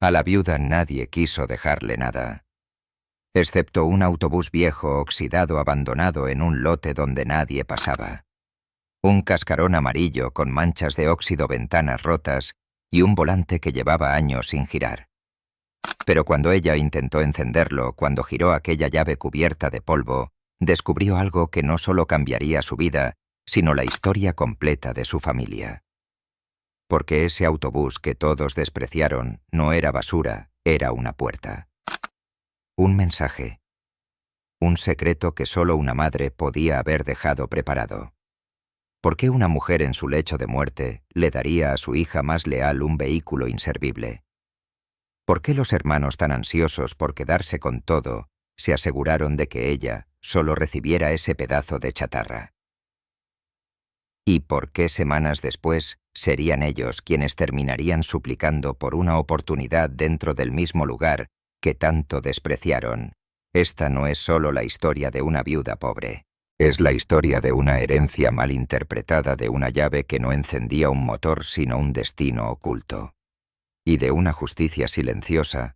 A la viuda nadie quiso dejarle nada, excepto un autobús viejo oxidado abandonado en un lote donde nadie pasaba, un cascarón amarillo con manchas de óxido, ventanas rotas y un volante que llevaba años sin girar. Pero cuando ella intentó encenderlo, cuando giró aquella llave cubierta de polvo, descubrió algo que no solo cambiaría su vida, sino la historia completa de su familia. Porque ese autobús que todos despreciaron no era basura, era una puerta. Un mensaje. Un secreto que solo una madre podía haber dejado preparado. ¿Por qué una mujer en su lecho de muerte le daría a su hija más leal un vehículo inservible? ¿Por qué los hermanos tan ansiosos por quedarse con todo se aseguraron de que ella solo recibiera ese pedazo de chatarra? ¿Y por qué semanas después serían ellos quienes terminarían suplicando por una oportunidad dentro del mismo lugar que tanto despreciaron? Esta no es solo la historia de una viuda pobre. Es la historia de una herencia mal interpretada, de una llave que no encendía un motor sino un destino oculto. Y de una justicia silenciosa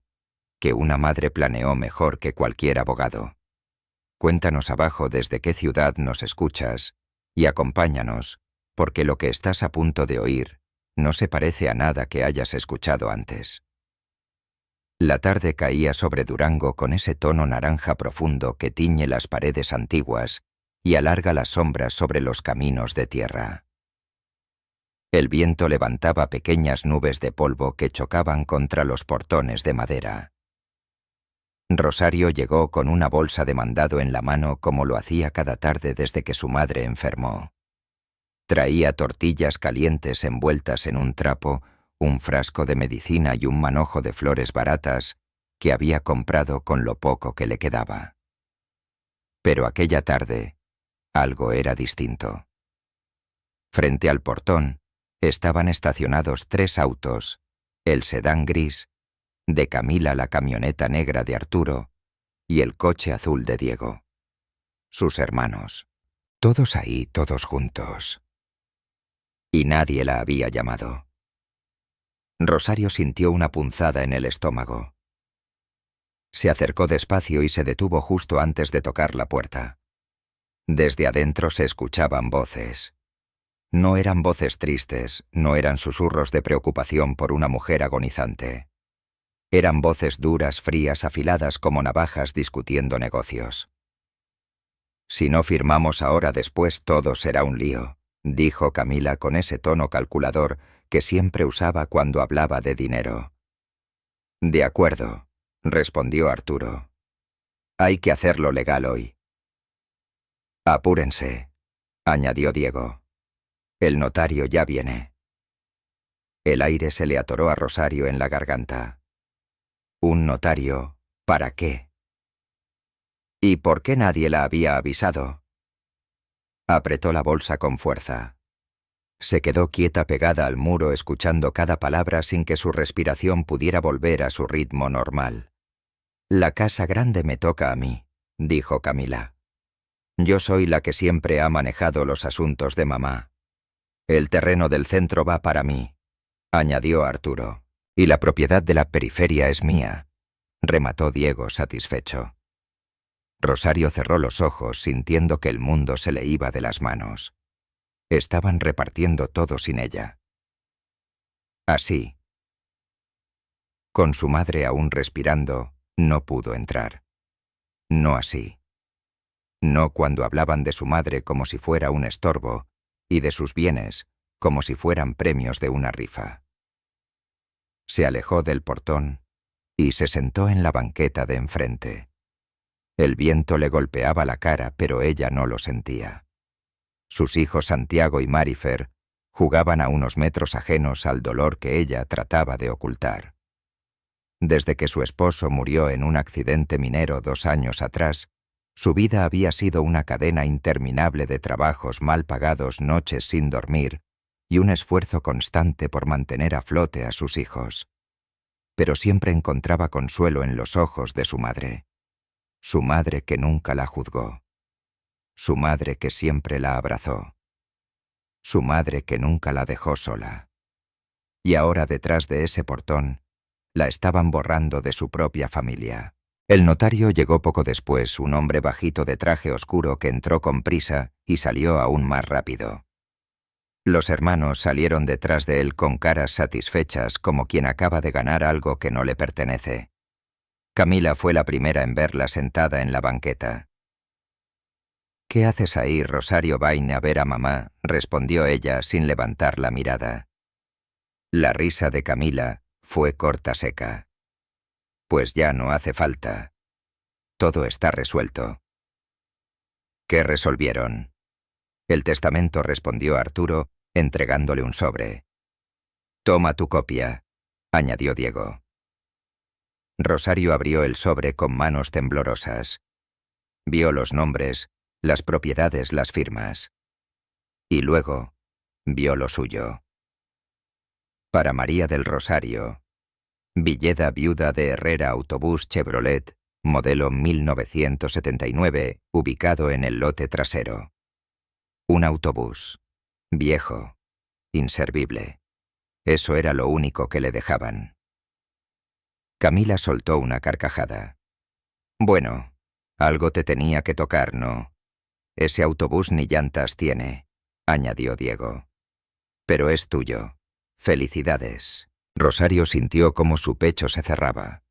que una madre planeó mejor que cualquier abogado. Cuéntanos abajo desde qué ciudad nos escuchas y acompáñanos, porque lo que estás a punto de oír no se parece a nada que hayas escuchado antes. La tarde caía sobre Durango con ese tono naranja profundo que tiñe las paredes antiguas y alarga las sombras sobre los caminos de tierra. El viento levantaba pequeñas nubes de polvo que chocaban contra los portones de madera. Rosario llegó con una bolsa de mandado en la mano como lo hacía cada tarde desde que su madre enfermó. Traía tortillas calientes envueltas en un trapo, un frasco de medicina y un manojo de flores baratas que había comprado con lo poco que le quedaba. Pero aquella tarde, algo era distinto. Frente al portón estaban estacionados 3 autos, el sedán gris, de Camila la camioneta negra de Arturo y el coche azul de Diego. Sus hermanos. Todos ahí, todos juntos. Y nadie la había llamado. Rosario sintió una punzada en el estómago. Se acercó despacio y se detuvo justo antes de tocar la puerta. Desde adentro se escuchaban voces. No eran voces tristes, no eran susurros de preocupación por una mujer agonizante. Eran voces duras, frías, afiladas como navajas discutiendo negocios. «Si no firmamos ahora, después todo será un lío», dijo Camila con ese tono calculador que siempre usaba cuando hablaba de dinero. «De acuerdo», respondió Arturo. «Hay que hacerlo legal hoy». «Apúrense», añadió Diego. «El notario ya viene». El aire se le atoró a Rosario en la garganta. ¿Un notario? ¿Para qué? ¿Y por qué nadie la había avisado? Apretó la bolsa con fuerza. Se quedó quieta pegada al muro escuchando cada palabra sin que su respiración pudiera volver a su ritmo normal. «La casa grande me toca a mí», dijo Camila. «Yo soy la que siempre ha manejado los asuntos de mamá. El terreno del centro va para mí», añadió Arturo. «Y la propiedad de la periferia es mía», remató Diego satisfecho. Rosario cerró los ojos sintiendo que el mundo se le iba de las manos. Estaban repartiendo todo sin ella. Así. Con su madre aún respirando, no pudo entrar. No así. No cuando hablaban de su madre como si fuera un estorbo y de sus bienes como si fueran premios de una rifa. Se alejó del portón y se sentó en la banqueta de enfrente. El viento le golpeaba la cara, pero ella no lo sentía. Sus hijos Santiago y Marifer jugaban a unos metros ajenos al dolor que ella trataba de ocultar. Desde que su esposo murió en un accidente minero 2 años atrás, su vida había sido una cadena interminable de trabajos mal pagados, noches sin dormir y un esfuerzo constante por mantener a flote a sus hijos. Pero siempre encontraba consuelo en los ojos de su madre que nunca la juzgó, su madre que siempre la abrazó, su madre que nunca la dejó sola. Y ahora detrás de ese portón, La estaban borrando de su propia familia. El notario llegó poco después, un hombre bajito de traje oscuro que entró con prisa y salió aún más rápido. Los hermanos salieron detrás de él con caras satisfechas como quien acaba de ganar algo que no le pertenece. Camila fue la primera en verla sentada en la banqueta. «¿Qué haces ahí, Rosario? Vaine a ver a mamá», respondió ella sin levantar la mirada. La risa de Camila fue corta seca. «Pues ya no hace falta. Todo está resuelto». «¿Qué resolvieron?» «El testamento», respondió Arturo, entregándole un sobre. «Toma tu copia», añadió Diego. Rosario abrió el sobre con manos temblorosas. Vio los nombres, las propiedades, las firmas. Y luego vio lo suyo. Para María del Rosario, Villeda, viuda de Herrera, autobús Chevrolet, modelo 1979, ubicado en el lote trasero. Un autobús, viejo, inservible. Eso era lo único que le dejaban. Camila soltó una carcajada. «Bueno, algo te tenía que tocar, ¿no? Ese autobús ni llantas tiene», añadió Diego. «Pero es tuyo. Felicidades». Rosario sintió cómo su pecho se cerraba.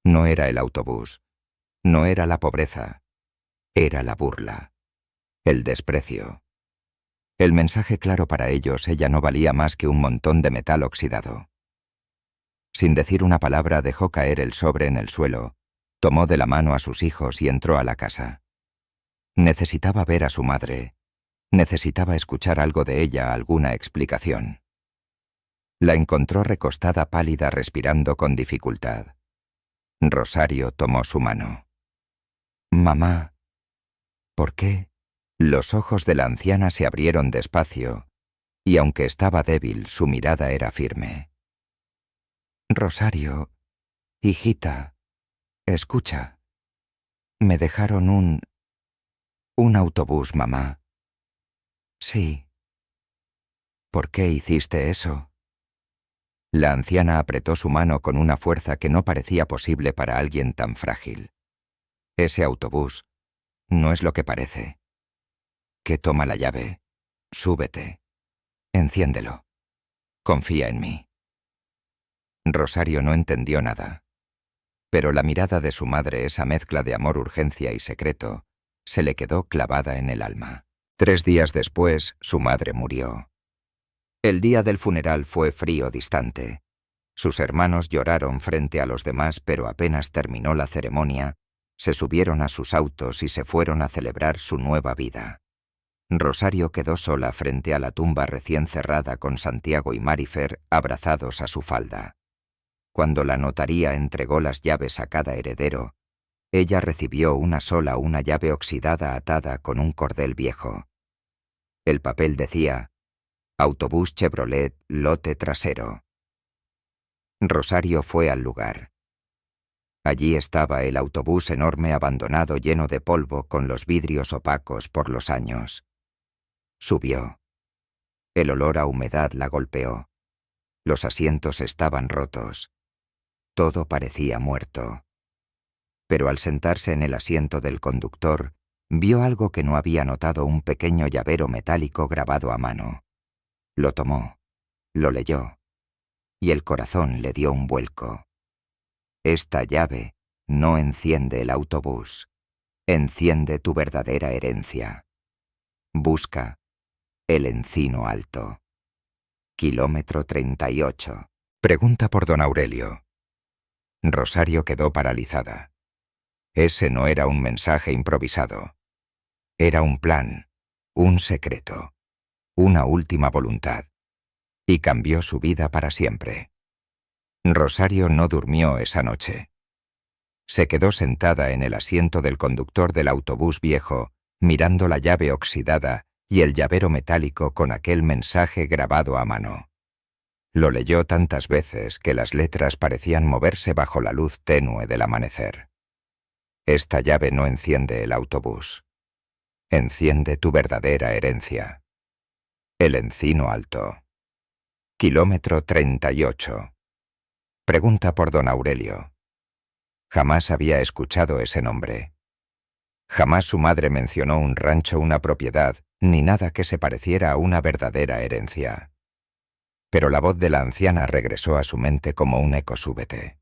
No era el autobús. No era la pobreza. Era la burla. El desprecio. El mensaje claro para ellos: ella no valía más que un montón de metal oxidado. Sin decir una palabra dejó caer el sobre en el suelo, tomó de la mano a sus hijos y entró a la casa. Necesitaba ver a su madre. Necesitaba escuchar algo de ella, alguna explicación. La encontró recostada pálida, respirando con dificultad. Rosario tomó su mano. «Mamá, ¿por qué?» Los ojos de la anciana se abrieron despacio, y aunque estaba débil, su mirada era firme. «Rosario, hijita, escucha. Me dejaron un autobús, mamá». «Sí». «¿Por qué hiciste eso?» La anciana apretó su mano con una fuerza que no parecía posible para alguien tan frágil. «Ese autobús no es lo que parece. Que toma la llave. Súbete. Enciéndelo. Confía en mí». Rosario no entendió nada. Pero la mirada de su madre, esa mezcla de amor, urgencia y secreto, se le quedó clavada en el alma. 3 días después, su madre murió. El día del funeral fue frío, distante. Sus hermanos lloraron frente a los demás, pero apenas terminó la ceremonia, se subieron a sus autos y se fueron a celebrar su nueva vida. Rosario quedó sola frente a la tumba recién cerrada, con Santiago y Marifer abrazados a su falda. Cuando la notaría entregó las llaves a cada heredero, ella recibió una llave oxidada atada con un cordel viejo. El papel decía: «Autobús Chevrolet, lote trasero». Rosario fue al lugar. Allí estaba el autobús enorme, abandonado, lleno de polvo, con los vidrios opacos por los años. Subió. El olor a humedad la golpeó. Los asientos estaban rotos. Todo parecía muerto. Pero al sentarse en el asiento del conductor, vio algo que no había notado: un pequeño llavero metálico grabado a mano. Lo tomó, lo leyó, y el corazón le dio un vuelco. «Esta llave no enciende el autobús. Enciende tu verdadera herencia. Busca el Encino Alto. Kilómetro 38. Pregunta por don Aurelio». Rosario quedó paralizada. Ese no era un mensaje improvisado. Era un plan, un secreto, una última voluntad. Y cambió su vida para siempre. Rosario no durmió esa noche. Se quedó sentada en el asiento del conductor del autobús viejo, mirando la llave oxidada y el llavero metálico con aquel mensaje grabado a mano. Lo leyó tantas veces que las letras parecían moverse bajo la luz tenue del amanecer. Esta llave no enciende el autobús. Enciende tu verdadera herencia. El Encino Alto. Kilómetro 38. Pregunta por don Aurelio. Jamás había escuchado ese nombre. Jamás su madre mencionó un rancho, una propiedad, ni nada que se pareciera a una verdadera herencia. Pero la voz de la anciana regresó a su mente como un eco súbete.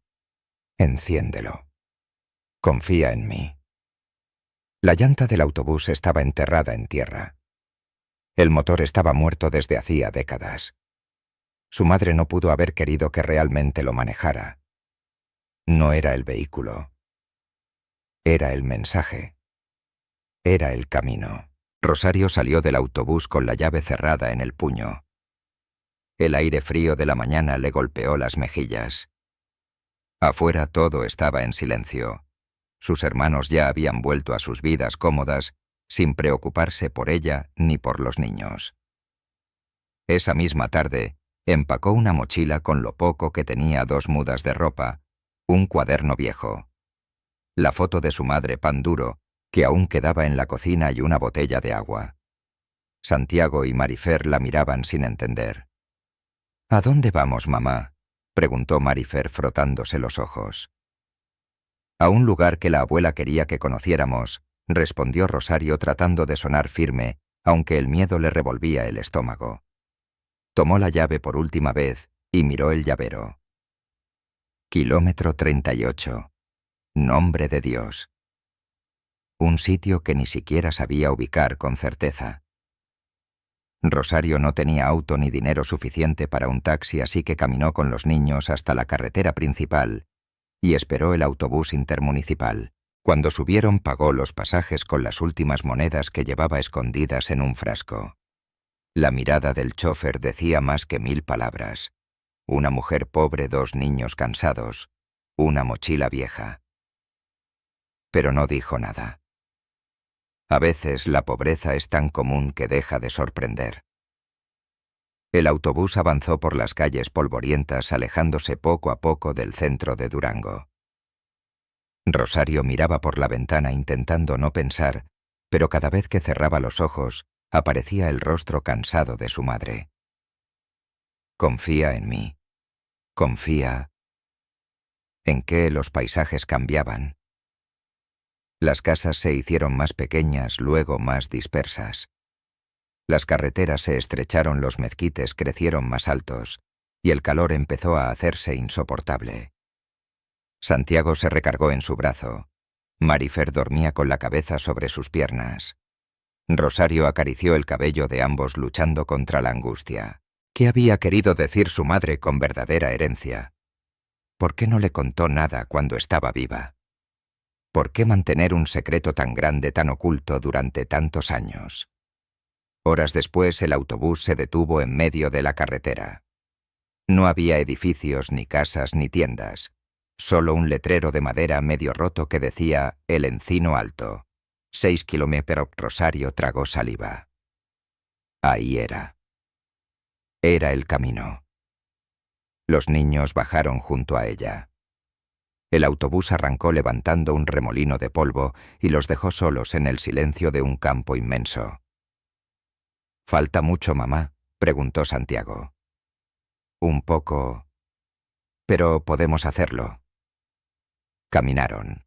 Enciéndelo. Confía en mí. La llanta del autobús estaba enterrada en tierra. El motor estaba muerto desde hacía décadas. Su madre no pudo haber querido que realmente lo manejara. No era el vehículo. Era el mensaje. Era el camino. Rosario salió del autobús con la llave cerrada en el puño. El aire frío de la mañana le golpeó las mejillas. Afuera todo estaba en silencio. Sus hermanos ya habían vuelto a sus vidas cómodas, sin preocuparse por ella ni por los niños. Esa misma tarde, empacó una mochila con lo poco que tenía: 2 mudas de ropa, un cuaderno viejo, la foto de su madre pan duro, que aún quedaba en la cocina, y una botella de agua. Santiago y Marifer la miraban sin entender. «¿A dónde vamos, mamá?», preguntó Marifer frotándose los ojos. «A un lugar que la abuela quería que conociéramos», respondió Rosario tratando de sonar firme, aunque el miedo le revolvía el estómago. Tomó la llave por última vez y miró el llavero. Kilómetro 38. Nombre de Dios. Un sitio que ni siquiera sabía ubicar con certeza. Rosario no tenía auto ni dinero suficiente para un taxi, así que caminó con los niños hasta la carretera principal y esperó el autobús intermunicipal. Cuando subieron, pagó los pasajes con las últimas monedas que llevaba escondidas en un frasco. La mirada del chofer decía más que 1000 palabras. Una mujer pobre, 2 niños cansados, una mochila vieja. Pero no dijo nada. A veces la pobreza es tan común que deja de sorprender. El autobús avanzó por las calles polvorientas, alejándose poco a poco del centro de Durango. Rosario miraba por la ventana intentando no pensar, pero cada vez que cerraba los ojos, aparecía el rostro cansado de su madre. «Confía en mí. Confía». ¿En qué los paisajes cambiaban? Las casas se hicieron más pequeñas, luego más dispersas. Las carreteras se estrecharon, los mezquites crecieron más altos, y el calor empezó a hacerse insoportable. Santiago se recargó en su brazo. Marifer dormía con la cabeza sobre sus piernas. Rosario acarició el cabello de ambos, luchando contra la angustia. ¿Qué había querido decir su madre con verdadera herencia? ¿Por qué no le contó nada cuando estaba viva? ¿Por qué mantener un secreto tan grande, tan oculto durante tantos años? Horas después, el autobús se detuvo en medio de la carretera. No había edificios, ni casas, ni tiendas. Solo un letrero de madera medio roto que decía «El Encino Alto». 6 kilómetros. Rosario tragó saliva. Ahí era. Era el camino. Los niños bajaron junto a ella. El autobús arrancó levantando un remolino de polvo y los dejó solos en el silencio de un campo inmenso. «¿Falta mucho, mamá?», preguntó Santiago. «Un poco. Pero podemos hacerlo». Caminaron.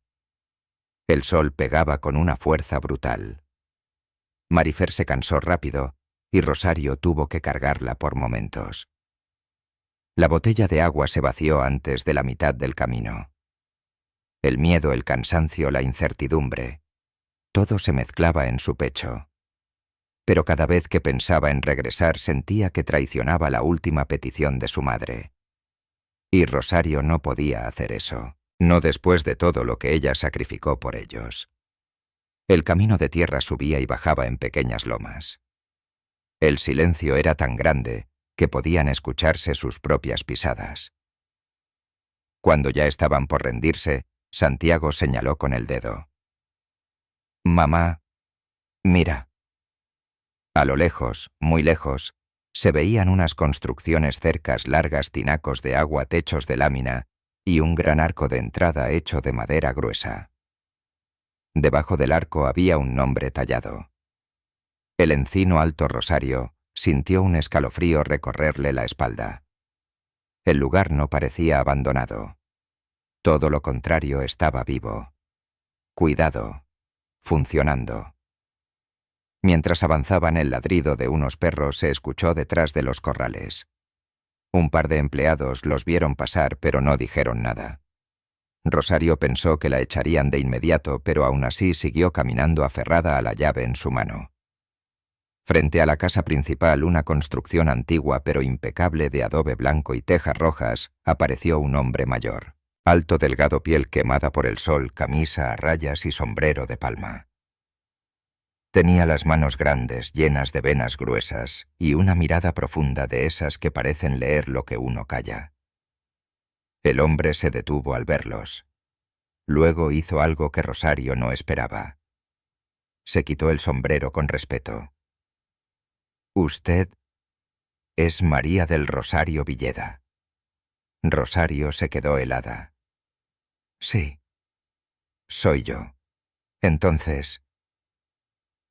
El sol pegaba con una fuerza brutal. Marifer se cansó rápido y Rosario tuvo que cargarla por momentos. La botella de agua se vació antes de la mitad del camino. El miedo, el cansancio, la incertidumbre, todo se mezclaba en su pecho. Pero cada vez que pensaba en regresar sentía que traicionaba la última petición de su madre. Y Rosario no podía hacer eso, no después de todo lo que ella sacrificó por ellos. El camino de tierra subía y bajaba en pequeñas lomas. El silencio era tan grande que podían escucharse sus propias pisadas. Cuando ya estaban por rendirse, Santiago señaló con el dedo. «Mamá, mira». A lo lejos, muy lejos, se veían unas construcciones cercas, largas tinacos de agua, techos de lámina y un gran arco de entrada hecho de madera gruesa. Debajo del arco había un nombre tallado. El Encino Alto. Rosario sintió un escalofrío recorrerle la espalda. El lugar no parecía abandonado. Todo lo contrario, estaba vivo. Cuidado. Funcionando. Mientras avanzaban, el ladrido de unos perros se escuchó detrás de los corrales. Un par de empleados los vieron pasar, pero no dijeron nada. Rosario pensó que la echarían de inmediato, pero aún así siguió caminando aferrada a la llave en su mano. Frente a la casa principal, una construcción antigua pero impecable de adobe blanco y tejas rojas, apareció un hombre mayor. Alto, delgado, piel quemada por el sol, camisa a rayas y sombrero de palma. Tenía las manos grandes, llenas de venas gruesas, y una mirada profunda de esas que parecen leer lo que uno calla. El hombre se detuvo al verlos. Luego hizo algo que Rosario no esperaba. Se quitó el sombrero con respeto. «Usted es María del Rosario Villeda». Rosario se quedó helada. «Sí, soy yo. Entonces...»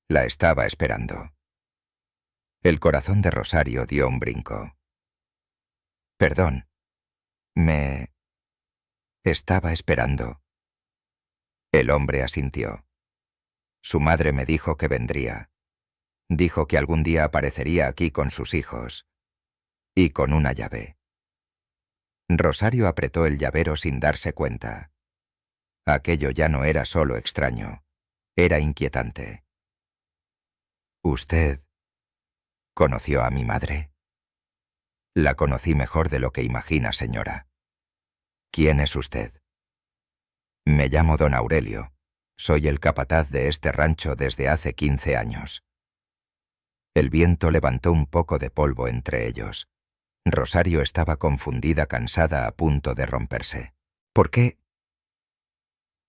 La estaba esperando. El corazón de Rosario dio un brinco. «Perdón. Me... estaba esperando». El hombre asintió. «Su madre me dijo que vendría. Dijo que algún día aparecería aquí con sus hijos. Y con una llave». Rosario apretó el llavero sin darse cuenta. Aquello ya no era solo extraño. Era inquietante. «¿Usted conoció a mi madre?» «La conocí mejor de lo que imagina, señora». «¿Quién es usted?» «Me llamo don Aurelio. Soy el capataz de este rancho desde hace 15 años». El viento levantó un poco de polvo entre ellos. Rosario estaba confundida, cansada, a punto de romperse. «¿Por qué?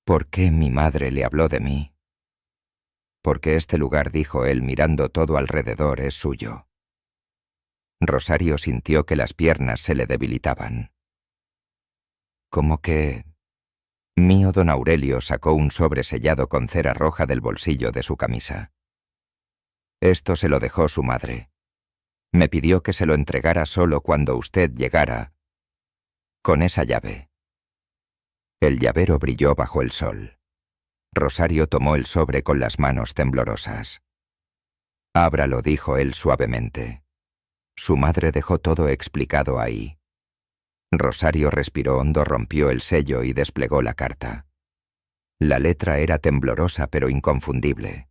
¿Por qué mi madre le habló de mí?» «Porque este lugar», dijo él mirando todo alrededor, «es suyo». Rosario sintió que las piernas se le debilitaban. «¿Cómo que...?» «Mío». Don Aurelio sacó un sobre sellado con cera roja del bolsillo de su camisa. «Esto se lo dejó su madre. Me pidió que se lo entregara solo cuando usted llegara, con esa llave». El llavero brilló bajo el sol. Rosario tomó el sobre con las manos temblorosas. «Ábralo», dijo él suavemente. Su madre dejó todo explicado ahí. Rosario respiró hondo, rompió el sello y desplegó la carta. La letra era temblorosa pero inconfundible.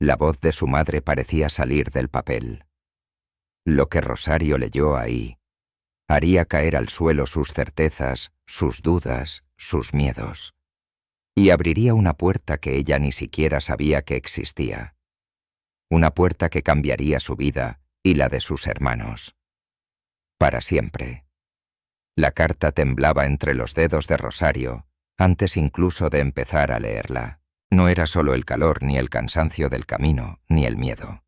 La voz de su madre parecía salir del papel. Lo que Rosario leyó ahí haría caer al suelo sus certezas, sus dudas, sus miedos. Y abriría una puerta que ella ni siquiera sabía que existía. Una puerta que cambiaría su vida y la de sus hermanos. Para siempre. La carta temblaba entre los dedos de Rosario, antes incluso de empezar a leerla. No era solo el calor, ni el cansancio del camino, ni el miedo.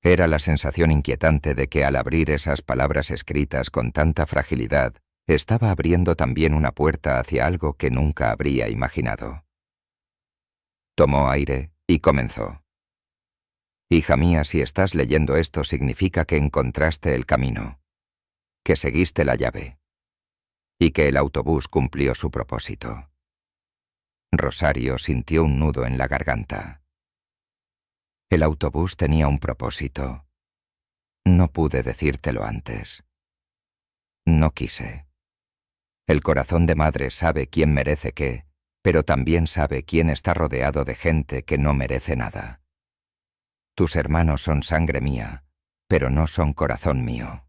Era la sensación inquietante de que al abrir esas palabras escritas con tanta fragilidad, estaba abriendo también una puerta hacia algo que nunca habría imaginado. Tomó aire y comenzó. «Hija mía, si estás leyendo esto significa que encontraste el camino, que seguiste la llave, y que el autobús cumplió su propósito». Rosario sintió un nudo en la garganta. El autobús tenía un propósito. No pude decírtelo antes. No quise. El corazón de madre sabe quién merece qué, pero también sabe quién está rodeado de gente que no merece nada. Tus hermanos son sangre mía, pero no son corazón mío.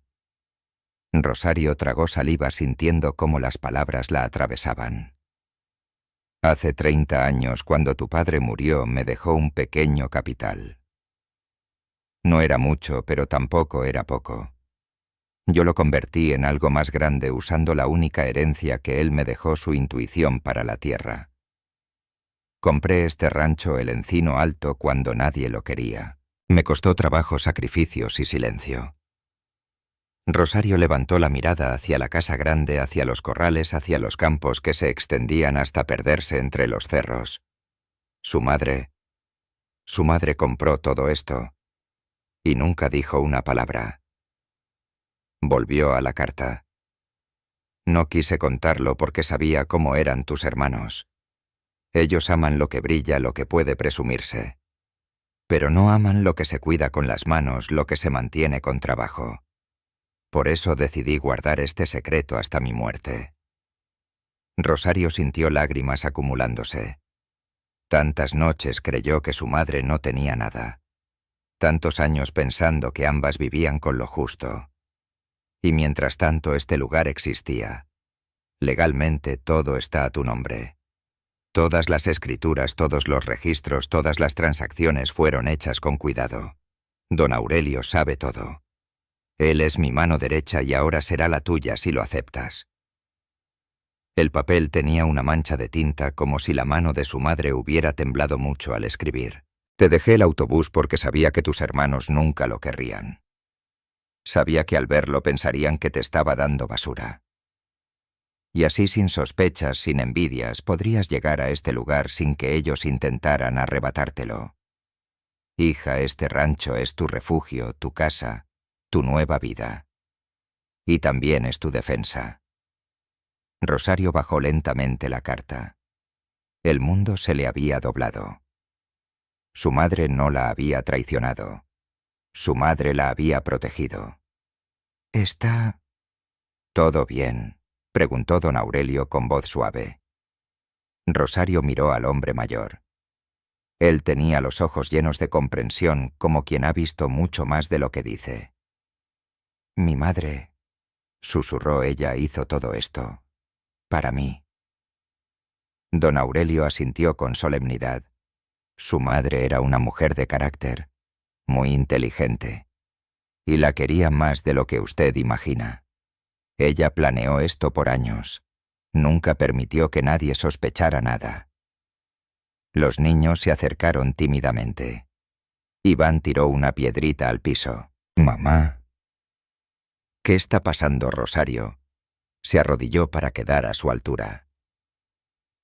Rosario tragó saliva sintiendo cómo las palabras la atravesaban. Hace 30 años, cuando tu padre murió, me dejó un pequeño capital. No era mucho, pero tampoco era poco. Yo lo convertí en algo más grande usando la única herencia que él me dejó, su intuición para la tierra. Compré este rancho, el Encino Alto, cuando nadie lo quería. Me costó trabajo, sacrificios y silencio. Rosario levantó la mirada hacia la casa grande, hacia los corrales, hacia los campos que se extendían hasta perderse entre los cerros. Su madre compró todo esto, y nunca dijo una palabra. Volvió a la carta. No quise contarlo porque sabía cómo eran tus hermanos. Ellos aman lo que brilla, lo que puede presumirse. Pero no aman lo que se cuida con las manos, lo que se mantiene con trabajo. Por eso decidí guardar este secreto hasta mi muerte. Rosario sintió lágrimas acumulándose. Tantas noches creyó que su madre no tenía nada. Tantos años pensando que ambas vivían con lo justo. Y mientras tanto este lugar existía. Legalmente todo está a tu nombre. Todas las escrituras, todos los registros, todas las transacciones fueron hechas con cuidado. Don Aurelio sabe todo. Él es mi mano derecha y ahora será la tuya si lo aceptas. El papel tenía una mancha de tinta como si la mano de su madre hubiera temblado mucho al escribir. Te dejé el autobús porque sabía que tus hermanos nunca lo querrían. Sabía que al verlo pensarían que te estaba dando basura. Y así sin sospechas, sin envidias, podrías llegar a este lugar sin que ellos intentaran arrebatártelo. Hija, este rancho es tu refugio, tu casa, tu nueva vida. Y también es tu defensa. Rosario bajó lentamente la carta. El mundo se le había doblado. Su madre no la había traicionado. Su madre la había protegido. ¿Está todo bien?, preguntó don Aurelio con voz suave. Rosario miró al hombre mayor. Él tenía los ojos llenos de comprensión, como quien ha visto mucho más de lo que dice. Mi madre, susurró ella, hizo todo esto. Para mí. Don Aurelio asintió con solemnidad. Su madre era una mujer de carácter, muy inteligente, y la quería más de lo que usted imagina. Ella planeó esto por años. Nunca permitió que nadie sospechara nada. Los niños se acercaron tímidamente. Iván tiró una piedrita al piso. Mamá. ¿Qué está pasando, Rosario? Se arrodilló para quedar a su altura.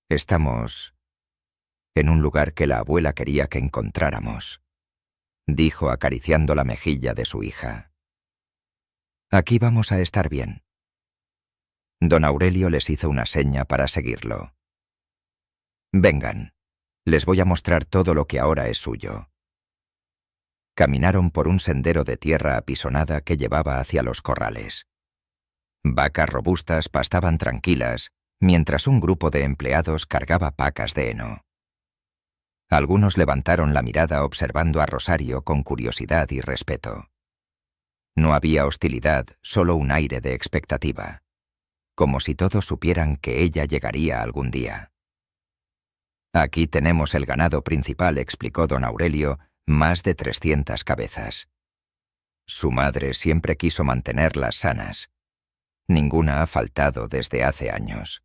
Estamos en un lugar que la abuela quería que encontráramos, dijo acariciando la mejilla de su hija. Aquí vamos a estar bien. Don Aurelio les hizo una seña para seguirlo. Vengan, les voy a mostrar todo lo que ahora es suyo. Caminaron por un sendero de tierra apisonada que llevaba hacia los corrales. Vacas robustas pastaban tranquilas, mientras un grupo de empleados cargaba pacas de heno. Algunos levantaron la mirada observando a Rosario con curiosidad y respeto. No había hostilidad, solo un aire de expectativa, como si todos supieran que ella llegaría algún día. Aquí tenemos el ganado principal, explicó don Aurelio, más de 300 cabezas. Su madre siempre quiso mantenerlas sanas. Ninguna ha faltado desde hace años.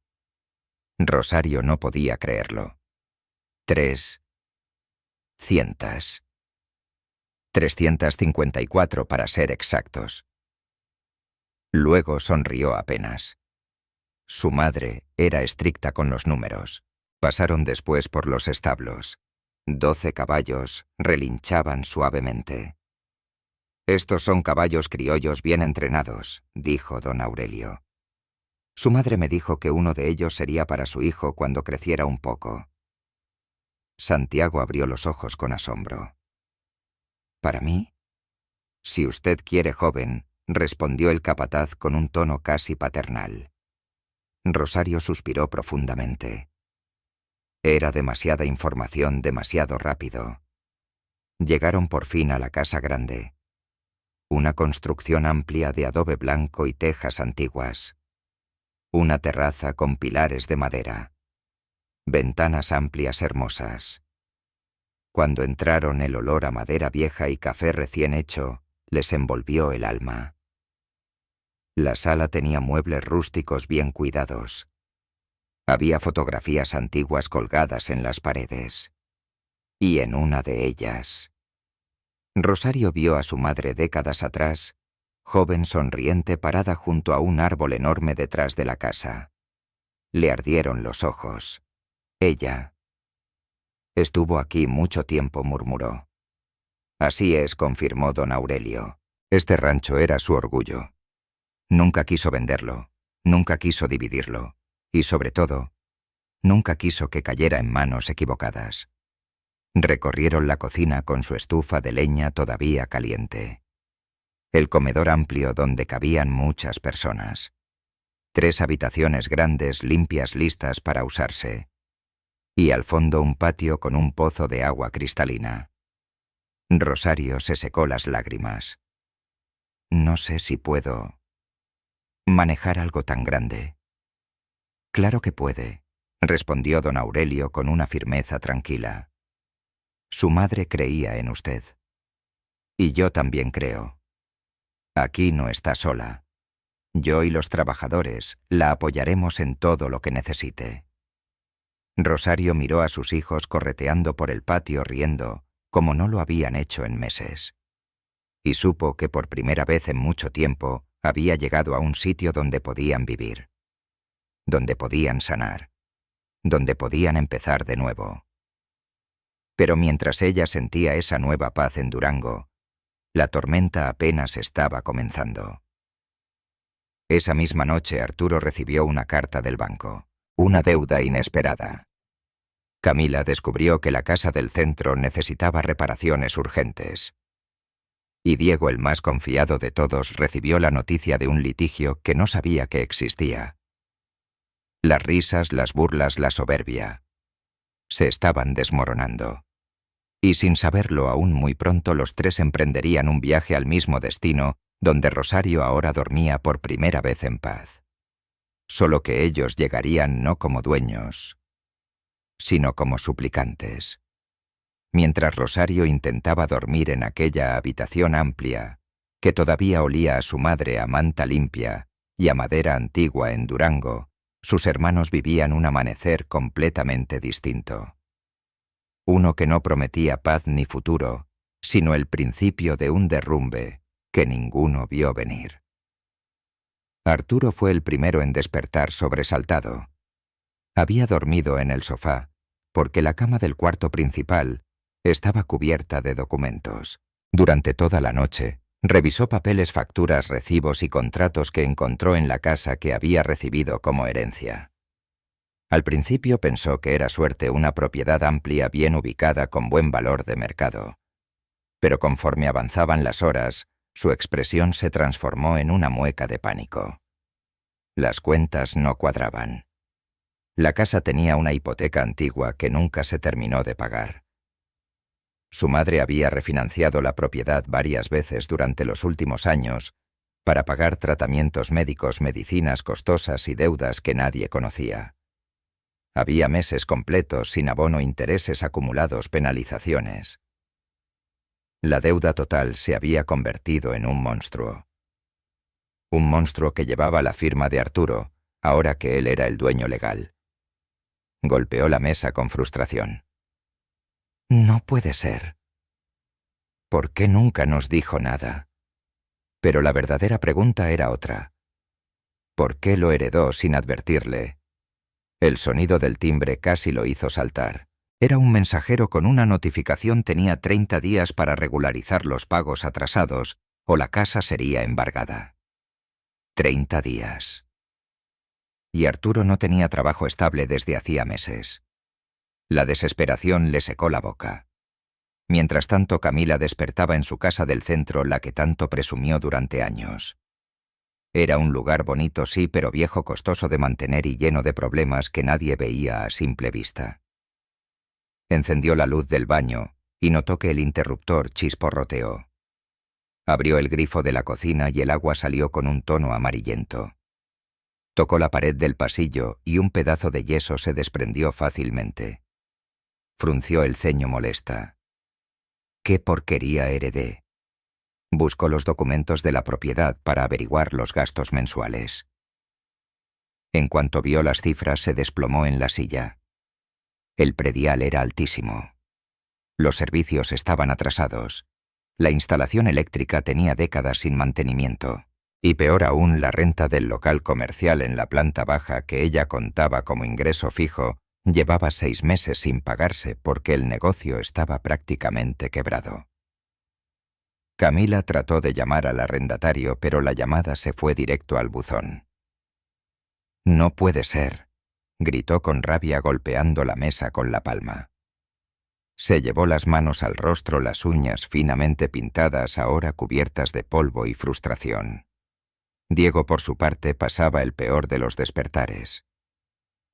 Rosario no podía creerlo. 300. 354 para ser exactos. Luego sonrió apenas. Su madre era estricta con los números. Pasaron después por los establos. 12 caballos relinchaban suavemente. Estos son caballos criollos bien entrenados, dijo don Aurelio. Su madre me dijo que uno de ellos sería para su hijo cuando creciera un poco. Santiago abrió los ojos con asombro. ¿Para mí? Si usted quiere, joven, respondió el capataz con un tono casi paternal. Rosario suspiró profundamente. Era demasiada información, demasiado rápido. Llegaron por fin a la casa grande. Una construcción amplia de adobe blanco y tejas antiguas. Una terraza con pilares de madera. Ventanas amplias hermosas. Cuando entraron, el olor a madera vieja y café recién hecho les envolvió el alma. La sala tenía muebles rústicos bien cuidados. Había fotografías antiguas colgadas en las paredes. Y en una de ellas, Rosario vio a su madre décadas atrás, joven sonriente parada junto a un árbol enorme detrás de la casa. Le ardieron los ojos. Ella estuvo aquí mucho tiempo, murmuró. Así es, confirmó don Aurelio. Este rancho era su orgullo. Nunca quiso venderlo. Nunca quiso dividirlo, y sobre todo, nunca quiso que cayera en manos equivocadas. Recorrieron la cocina con su estufa de leña todavía caliente. El comedor amplio donde cabían muchas personas. 3 habitaciones grandes limpias listas para usarse. Y al fondo un patio con un pozo de agua cristalina. Rosario se secó las lágrimas. No sé si puedo manejar algo tan grande. Claro que puede, respondió don Aurelio con una firmeza tranquila. Su madre creía en usted. Y yo también creo. Aquí no está sola. Yo y los trabajadores la apoyaremos en todo lo que necesite. Rosario miró a sus hijos correteando por el patio riendo, como no lo habían hecho en meses. Y supo que por primera vez en mucho tiempo había llegado a un sitio donde podían vivir, donde podían sanar, donde podían empezar de nuevo. Pero mientras ella sentía esa nueva paz en Durango, la tormenta apenas estaba comenzando. Esa misma noche Arturo recibió una carta del banco, una deuda inesperada. Camila descubrió que la casa del centro necesitaba reparaciones urgentes. Y Diego, el más confiado de todos, recibió la noticia de un litigio que no sabía que existía. Las risas, las burlas, la soberbia se estaban desmoronando. Y sin saberlo aún muy pronto los 3 emprenderían un viaje al mismo destino, donde Rosario ahora dormía por primera vez en paz. Solo que ellos llegarían no como dueños, sino como suplicantes. Mientras Rosario intentaba dormir en aquella habitación amplia, que todavía olía a su madre a manta limpia y a madera antigua en Durango, sus hermanos vivían un amanecer completamente distinto. Uno que no prometía paz ni futuro, sino el principio de un derrumbe que ninguno vio venir. Arturo fue el primero en despertar sobresaltado. Había dormido en el sofá, porque la cama del cuarto principal estaba cubierta de documentos. Durante toda la noche, revisó papeles, facturas, recibos y contratos que encontró en la casa que había recibido como herencia. Al principio pensó que era suerte una propiedad amplia bien ubicada con buen valor de mercado. Pero conforme avanzaban las horas, su expresión se transformó en una mueca de pánico. Las cuentas no cuadraban. La casa tenía una hipoteca antigua que nunca se terminó de pagar. Su madre había refinanciado la propiedad varias veces durante los últimos años para pagar tratamientos médicos, medicinas costosas y deudas que nadie conocía. Había meses completos sin abono, intereses acumulados, penalizaciones. La deuda total se había convertido en un monstruo. Un monstruo que llevaba la firma de Arturo, ahora que él era el dueño legal. Golpeó la mesa con frustración. No puede ser. ¿Por qué nunca nos dijo nada? Pero la verdadera pregunta era otra. ¿Por qué lo heredó sin advertirle? El sonido del timbre casi lo hizo saltar. Era un mensajero con una notificación. Tenía 30 días para regularizar los pagos atrasados o la casa sería embargada. 30 días. Y Arturo no tenía trabajo estable desde hacía meses. La desesperación le secó la boca. Mientras tanto, Camila despertaba en su casa del centro, la que tanto presumió durante años. Era un lugar bonito, sí, pero viejo, costoso de mantener y lleno de problemas que nadie veía a simple vista. Encendió la luz del baño y notó que el interruptor chisporroteó. Abrió el grifo de la cocina y el agua salió con un tono amarillento. Tocó la pared del pasillo y un pedazo de yeso se desprendió fácilmente. Frunció el ceño molesta. ¿Qué porquería heredé? Buscó los documentos de la propiedad para averiguar los gastos mensuales. En cuanto vio las cifras, se desplomó en la silla. El predial era altísimo. Los servicios estaban atrasados. La instalación eléctrica tenía décadas sin mantenimiento. Y peor aún, la renta del local comercial en la planta baja, que ella contaba como ingreso fijo, llevaba 6 meses sin pagarse porque el negocio estaba prácticamente quebrado. Camila trató de llamar al arrendatario, pero la llamada se fue directo al buzón. No puede ser, gritó con rabia golpeando la mesa con la palma. Se llevó las manos al rostro, las uñas finamente pintadas, ahora cubiertas de polvo y frustración. Diego, por su parte, pasaba el peor de los despertares.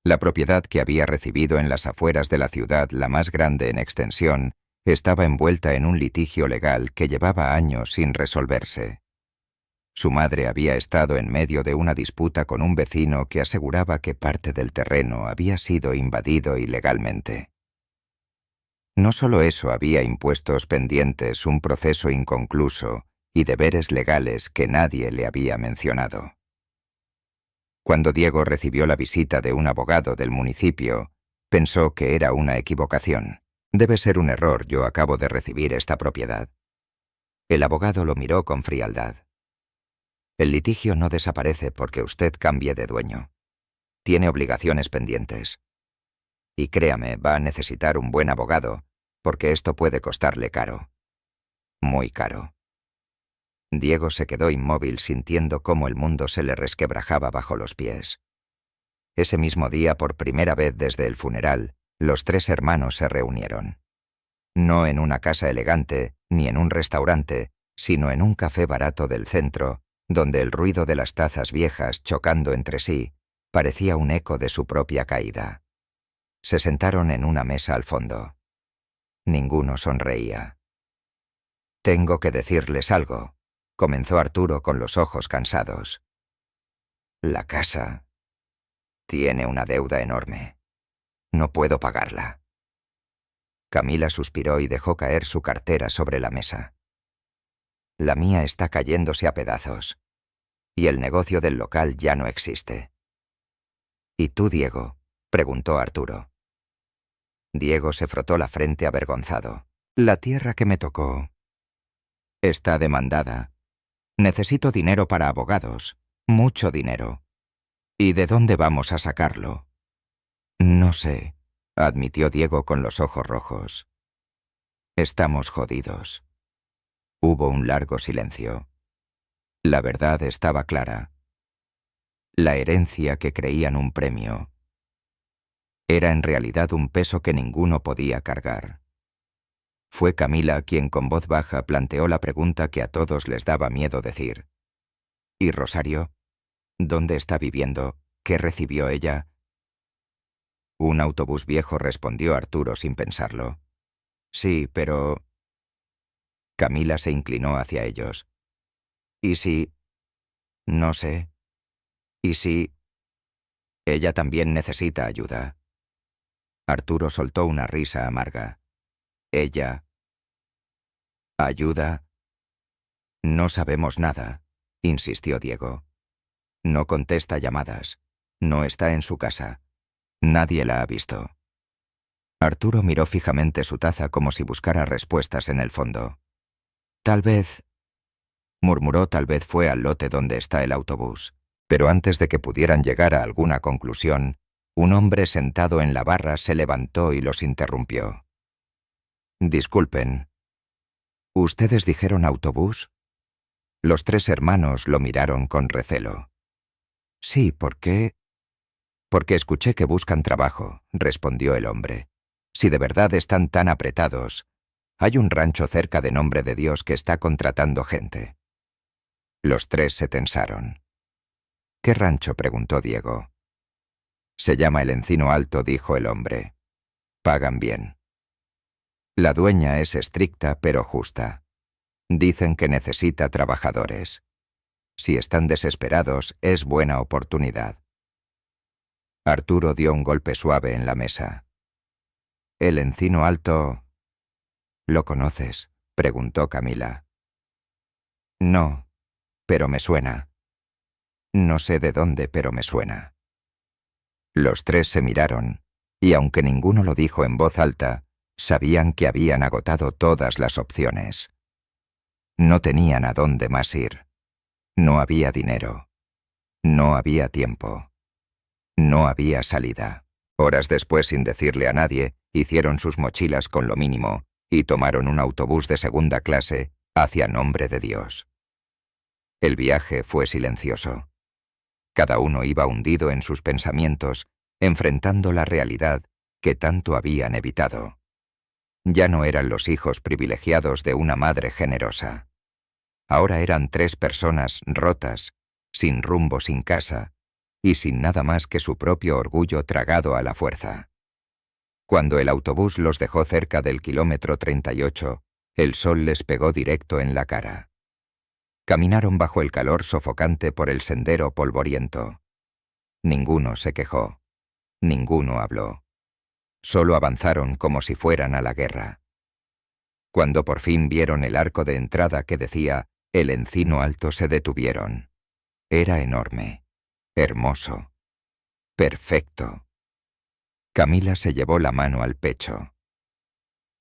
La propiedad que había recibido en las afueras de la ciudad, la más grande en extensión, estaba envuelta en un litigio legal que llevaba años sin resolverse. Su madre había estado en medio de una disputa con un vecino que aseguraba que parte del terreno había sido invadido ilegalmente. No solo eso, había impuestos pendientes, un proceso inconcluso y deberes legales que nadie le había mencionado. Cuando Diego recibió la visita de un abogado del municipio, pensó que era una equivocación. Debe ser un error, yo acabo de recibir esta propiedad. El abogado lo miró con frialdad. El litigio no desaparece porque usted cambie de dueño. Tiene obligaciones pendientes. Y créame, va a necesitar un buen abogado, porque esto puede costarle caro. Muy caro. Diego se quedó inmóvil sintiendo cómo el mundo se le resquebrajaba bajo los pies. Ese mismo día, por primera vez desde el funeral, los tres hermanos se reunieron. No en una casa elegante, ni en un restaurante, sino en un café barato del centro, donde el ruido de las tazas viejas chocando entre sí parecía un eco de su propia caída. Se sentaron en una mesa al fondo. Ninguno sonreía. «Tengo que decirles algo», comenzó Arturo con los ojos cansados. «La casa tiene una deuda enorme. No puedo pagarla». Camila suspiró y dejó caer su cartera sobre la mesa. «La mía está cayéndose a pedazos. Y el negocio del local ya no existe». «¿Y tú, Diego?», preguntó Arturo. Diego se frotó la frente avergonzado. «La tierra que me tocó está demandada. Necesito dinero para abogados, mucho dinero. ¿Y de dónde vamos a sacarlo?» «No sé», admitió Diego con los ojos rojos. «Estamos jodidos». Hubo un largo silencio. La verdad estaba clara. La herencia que creían un premio era en realidad un peso que ninguno podía cargar. Fue Camila quien con voz baja planteó la pregunta que a todos les daba miedo decir. «¿Y Rosario? ¿Dónde está viviendo? ¿Qué recibió ella?» «Un autobús viejo», respondió Arturo sin pensarlo. «Sí, pero...» Camila se inclinó hacia ellos. «¿Y si...? No sé. ¿Y si...? Ella también necesita ayuda». Arturo soltó una risa amarga. «Ella... ¿ayuda?» «No sabemos nada», insistió Diego. «No contesta llamadas. No está en su casa. Nadie la ha visto». Arturo miró fijamente su taza como si buscara respuestas en el fondo. «Tal vez...», murmuró. «Tal vez fue al lote donde está el autobús». Pero antes de que pudieran llegar a alguna conclusión, un hombre sentado en la barra se levantó y los interrumpió. «Disculpen. ¿Ustedes dijeron autobús?» Los tres hermanos lo miraron con recelo. «Sí, ¿por qué?» «Porque escuché que buscan trabajo», respondió el hombre. «Si de verdad están tan apretados, hay un rancho cerca de Nombre de Dios que está contratando gente». Los tres se tensaron. «¿Qué rancho?», preguntó Diego. «Se llama El Encino Alto», dijo el hombre. «Pagan bien. La dueña es estricta pero justa. Dicen que necesita trabajadores. Si están desesperados, es buena oportunidad». Arturo dio un golpe suave en la mesa. «El Encino Alto...». «¿Lo conoces?», preguntó Camila. «No, pero me suena. No sé de dónde, pero me suena». Los tres se miraron, y aunque ninguno lo dijo en voz alta, sabían que habían agotado todas las opciones. No tenían a dónde más ir. No había dinero. No había tiempo. No había salida. Horas después, sin decirle a nadie, hicieron sus mochilas con lo mínimo y tomaron un autobús de segunda clase hacia Nombre de Dios. El viaje fue silencioso. Cada uno iba hundido en sus pensamientos, enfrentando la realidad que tanto habían evitado. Ya no eran los hijos privilegiados de una madre generosa. Ahora eran 3 personas rotas, sin rumbo, sin casa, y sin nada más que su propio orgullo tragado a la fuerza. Cuando el autobús los dejó cerca del kilómetro 38, el sol les pegó directo en la cara. Caminaron bajo el calor sofocante por el sendero polvoriento. Ninguno se quejó. Ninguno habló. Solo avanzaron como si fueran a la guerra. Cuando por fin vieron el arco de entrada que decía «El Encino Alto», se detuvieron. Era enorme, hermoso, perfecto. Camila se llevó la mano al pecho.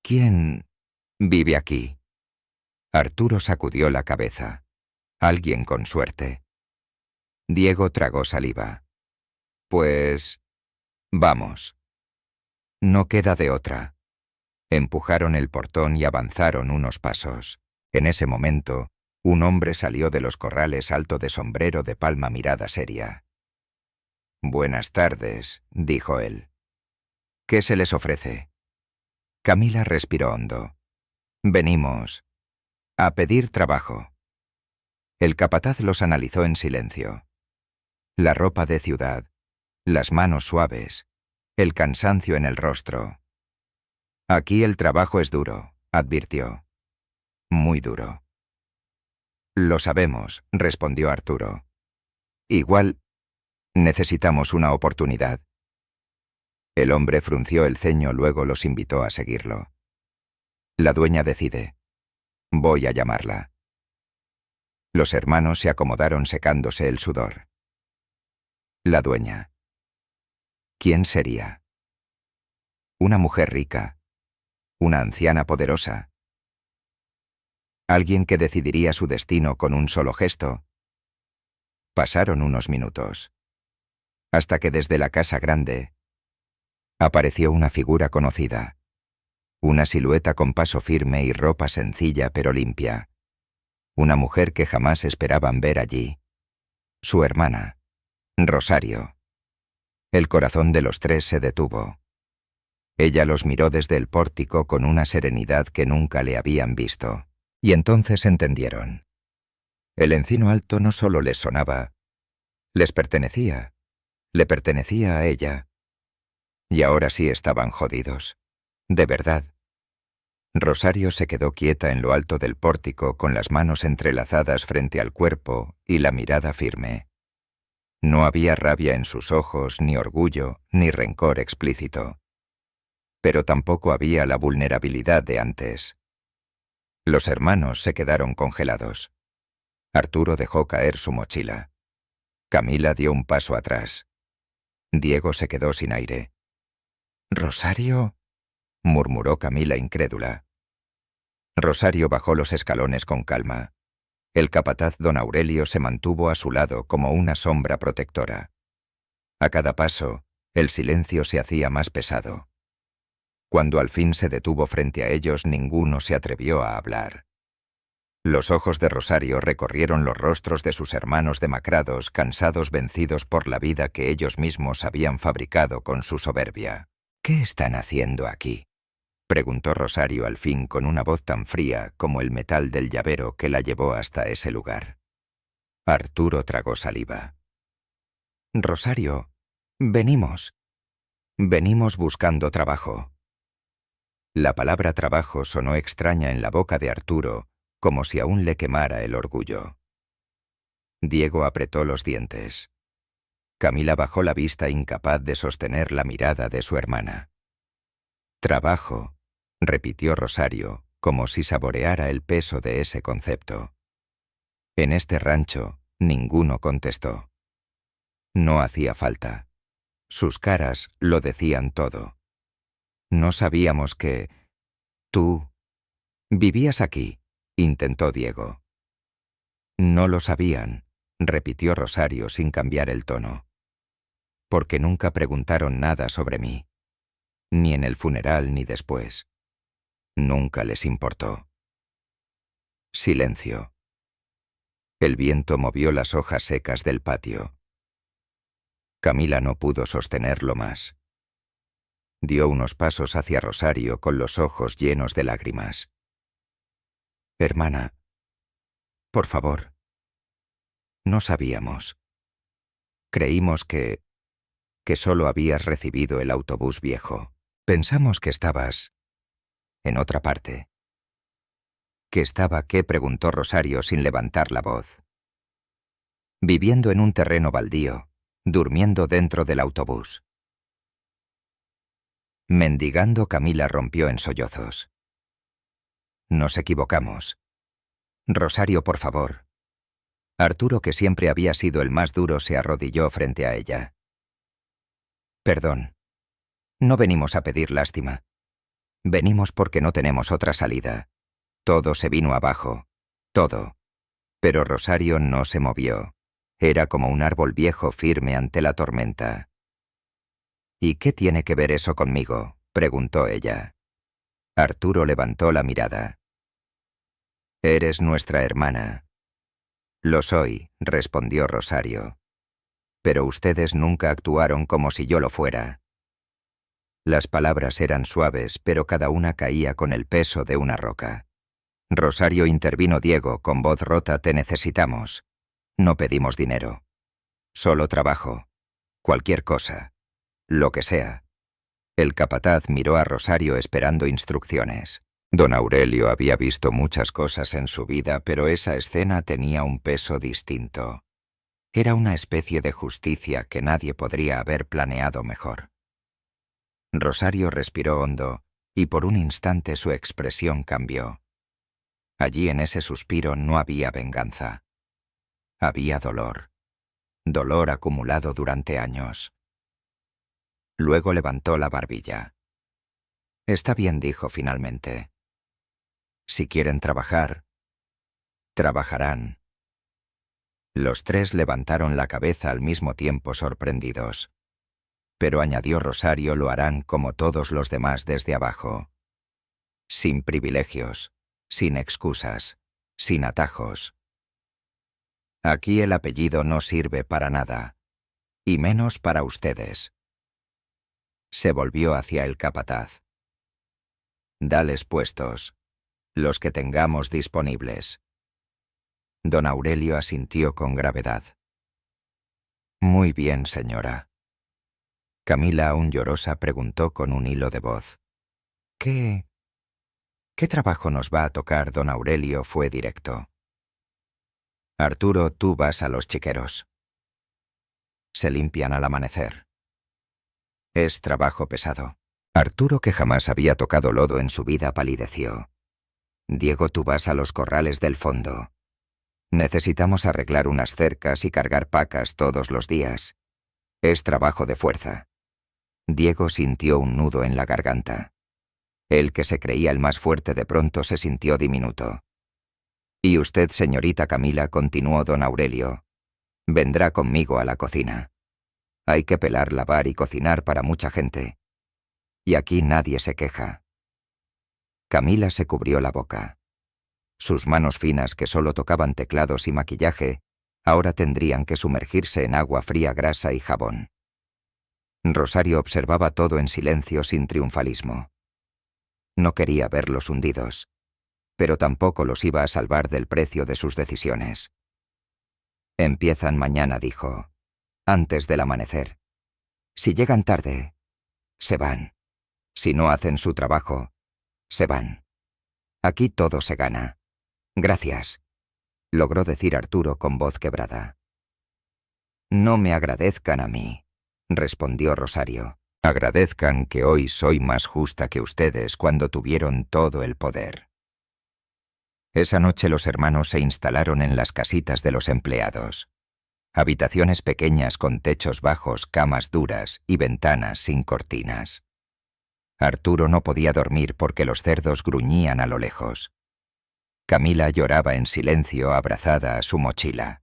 «¿Quién vive aquí?» Arturo sacudió la cabeza. Alguien con suerte. Diego tragó saliva. «Pues... vamos». No queda de otra. Empujaron el portón y avanzaron unos pasos. En ese momento, un hombre salió de los corrales alto de sombrero de palma, mirada seria. «Buenas tardes», dijo él. «¿Qué se les ofrece?» Camila respiró hondo. «Venimos a pedir trabajo». El capataz los analizó en silencio. La ropa de ciudad, las manos suaves, el cansancio en el rostro. «Aquí el trabajo es duro», advirtió. «Muy duro». «Lo sabemos», respondió Arturo. «Igual necesitamos una oportunidad». El hombre frunció el ceño, luego los invitó a seguirlo. «La dueña decide. Voy a llamarla». Los hermanos se acomodaron secándose el sudor. La dueña. ¿Quién sería? Una mujer rica. Una anciana poderosa. Alguien que decidiría su destino con un solo gesto. Pasaron unos minutos. Hasta que desde la casa grande apareció una figura conocida. Una silueta con paso firme y ropa sencilla pero limpia. Una mujer que jamás esperaban ver allí. Su hermana, Rosario. El corazón de los 3 se detuvo. Ella los miró desde el pórtico con una serenidad que nunca le habían visto. Y entonces entendieron. El Encino Alto no solo les sonaba, les pertenecía. Le pertenecía a ella. Y ahora sí estaban jodidos. De verdad. Rosario se quedó quieta en lo alto del pórtico con las manos entrelazadas frente al cuerpo y la mirada firme. No había rabia en sus ojos, ni orgullo, ni rencor explícito. Pero tampoco había la vulnerabilidad de antes. Los hermanos se quedaron congelados. Arturo dejó caer su mochila. Camila dio un paso atrás. Diego se quedó sin aire. «¿Rosario?», murmuró Camila incrédula. Rosario bajó los escalones con calma. El capataz don Aurelio se mantuvo a su lado como una sombra protectora. A cada paso, el silencio se hacía más pesado. Cuando al fin se detuvo frente a ellos, ninguno se atrevió a hablar. Los ojos de Rosario recorrieron los rostros de sus hermanos demacrados, cansados, vencidos por la vida que ellos mismos habían fabricado con su soberbia. «¿Qué están haciendo aquí?», preguntó Rosario al fin con una voz tan fría como el metal del llavero que la llevó hasta ese lugar. Arturo tragó saliva. «Rosario, venimos buscando trabajo». La palabra trabajo sonó extraña en la boca de Arturo, como si aún le quemara el orgullo. Diego apretó los dientes. Camila bajó la vista, incapaz de sostener la mirada de su hermana. «Trabajo», repitió Rosario, como si saboreara el peso de ese concepto. En este rancho, ninguno contestó. No hacía falta. Sus caras lo decían todo. «No sabíamos que... tú... vivías aquí», intentó Diego. «No lo sabían», repitió Rosario sin cambiar el tono. «Porque nunca preguntaron nada sobre mí. Ni en el funeral ni después. Nunca les importó». Silencio. El viento movió las hojas secas del patio. Camila no pudo sostenerlo más. Dio unos pasos hacia Rosario con los ojos llenos de lágrimas. Hermana, por favor. No sabíamos. Creímos que solo habías recibido el autobús viejo. Pensamos que estabas en otra parte. ¿Qué estaba qué? Preguntó Rosario sin levantar la voz. Viviendo en un terreno baldío, durmiendo dentro del autobús. Mendigando, Camila rompió en sollozos. Nos equivocamos. Rosario, por favor. Arturo, que siempre había sido el más duro, se arrodilló frente a ella. Perdón. No venimos a pedir lástima. Venimos porque no tenemos otra salida. Todo se vino abajo. Todo. Pero Rosario no se movió. Era como un árbol viejo firme ante la tormenta. ¿Y qué tiene que ver eso conmigo?, preguntó ella. Arturo levantó la mirada. Eres nuestra hermana. Lo soy, respondió Rosario. Pero ustedes nunca actuaron como si yo lo fuera. Las palabras eran suaves, pero cada una caía con el peso de una roca. Rosario, intervino Diego con voz rota: te necesitamos. No pedimos dinero. Solo trabajo. Cualquier cosa. Lo que sea. El capataz miró a Rosario esperando instrucciones. Don Aurelio había visto muchas cosas en su vida, pero esa escena tenía un peso distinto. Era una especie de justicia que nadie podría haber planeado mejor. Rosario respiró hondo, y por un instante su expresión cambió. Allí en ese suspiro no había venganza. Había dolor. Dolor acumulado durante años. Luego levantó la barbilla. Está bien, dijo finalmente. Si quieren trabajar, trabajarán. Los tres levantaron la cabeza al mismo tiempo, sorprendidos. Pero añadió Rosario: lo harán como todos los demás, desde abajo. Sin privilegios, sin excusas, sin atajos. Aquí el apellido no sirve para nada, y menos para ustedes. Se volvió hacia el capataz. Dales puestos, los que tengamos disponibles. Don Aurelio asintió con gravedad. Muy bien, señora. Camila, aún llorosa, preguntó con un hilo de voz. ¿Qué trabajo nos va a tocar? Don Aurelio fue directo. Arturo, tú vas a los chiqueros. Se limpian al amanecer. Es trabajo pesado. Arturo, que jamás había tocado lodo en su vida, palideció. Diego, tú vas a los corrales del fondo. Necesitamos arreglar unas cercas y cargar pacas todos los días. Es trabajo de fuerza. Diego sintió un nudo en la garganta. Él, que se creía el más fuerte, de pronto se sintió diminuto. Y usted, señorita Camila, continuó don Aurelio, vendrá conmigo a la cocina. Hay que pelar, lavar y cocinar para mucha gente. Y aquí nadie se queja. Camila se cubrió la boca. Sus manos finas, que solo tocaban teclados y maquillaje, ahora tendrían que sumergirse en agua fría, grasa y jabón. Rosario observaba todo en silencio, sin triunfalismo. No quería verlos hundidos, pero tampoco los iba a salvar del precio de sus decisiones. Empiezan mañana, dijo, antes del amanecer. Si llegan tarde, se van. Si no hacen su trabajo, se van. Aquí todo se gana. Gracias, logró decir Arturo con voz quebrada. No me agradezcan a mí, respondió Rosario. Agradezcan que hoy soy más justa que ustedes cuando tuvieron todo el poder. Esa noche los hermanos se instalaron en las casitas de los empleados. Habitaciones pequeñas con techos bajos, camas duras y ventanas sin cortinas. Arturo no podía dormir porque los cerdos gruñían a lo lejos. Camila lloraba en silencio, abrazada a su mochila.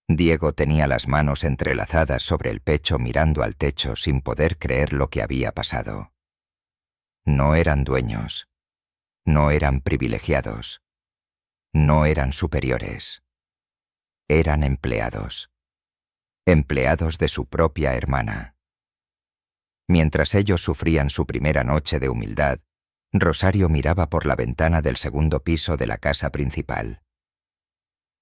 Diego tenía las manos entrelazadas sobre el pecho, mirando al techo sin poder creer lo que había pasado. No eran dueños. No eran privilegiados. No eran superiores. Eran empleados. empleados de su propia hermana. Mientras ellos sufrían su primera noche de humildad, Rosario miraba por la ventana del segundo piso de la casa principal.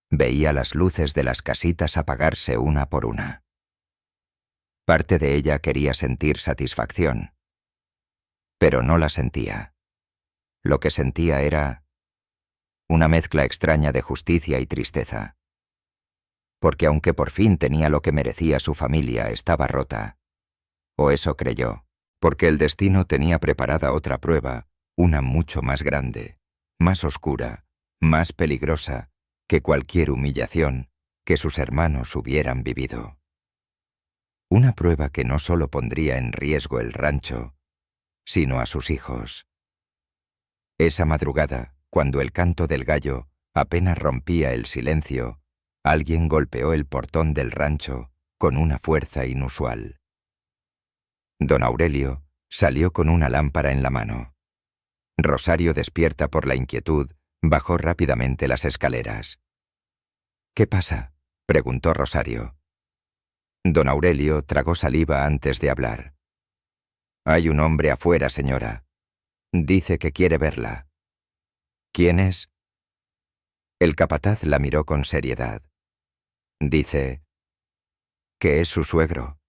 Veía las luces de las casitas apagarse una por una. Parte de ella quería sentir satisfacción, pero no la sentía. Lo que sentía era una mezcla extraña de justicia y tristeza. Porque aunque por fin tenía lo que merecía su familia, estaba rota. O eso creyó, porque el destino tenía preparada otra prueba, una mucho más grande, más oscura, más peligrosa que cualquier humillación que sus hermanos hubieran vivido. Una prueba que no solo pondría en riesgo el rancho, sino a sus hijos. Esa madrugada, cuando el canto del gallo apenas rompía el silencio, alguien golpeó el portón del rancho con una fuerza inusual. Don Aurelio salió con una lámpara en la mano. Rosario, despierta por la inquietud, bajó rápidamente las escaleras. «¿Qué pasa?», preguntó Rosario. Don Aurelio tragó saliva antes de hablar. «Hay un hombre afuera, señora. Dice que quiere verla». «¿Quién es?». El capataz la miró con seriedad. «Dice que es su suegro».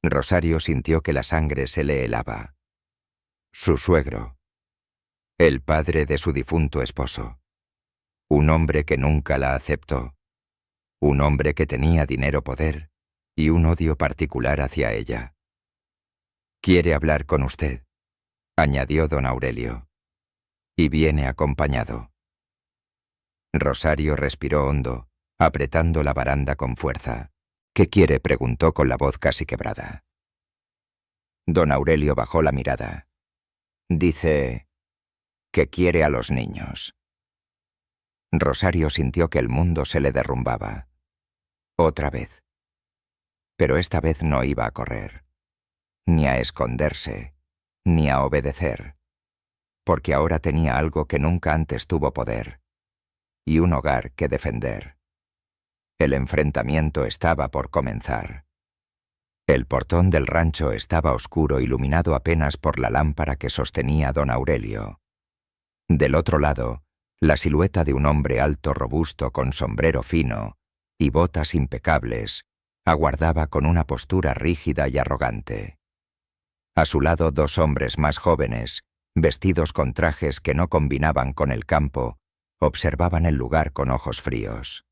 Rosario sintió que la sangre se le helaba. Su suegro. El padre de su difunto esposo. Un hombre que nunca la aceptó. Un hombre que tenía dinero, poder y un odio particular hacia ella. «Quiere hablar con usted», añadió don Aurelio. «Y viene acompañado». Rosario respiró hondo, apretando la baranda con fuerza. «¿Qué quiere?», preguntó con la voz casi quebrada. Don Aurelio bajó la mirada. «Dice que quiere a los niños». Rosario sintió que el mundo se le derrumbaba. Otra vez. Pero esta vez no iba a correr, ni a esconderse, ni a obedecer, porque ahora tenía algo que nunca antes tuvo poder, y un hogar que defender. El enfrentamiento estaba por comenzar. El portón del rancho estaba oscuro, iluminado apenas por la lámpara que sostenía don Aurelio. Del otro lado, la silueta de un hombre alto, robusto, con sombrero fino y botas impecables, aguardaba con una postura rígida y arrogante. A su lado, dos hombres más jóvenes, vestidos con trajes que no combinaban con el campo, observaban el lugar con ojos fríos.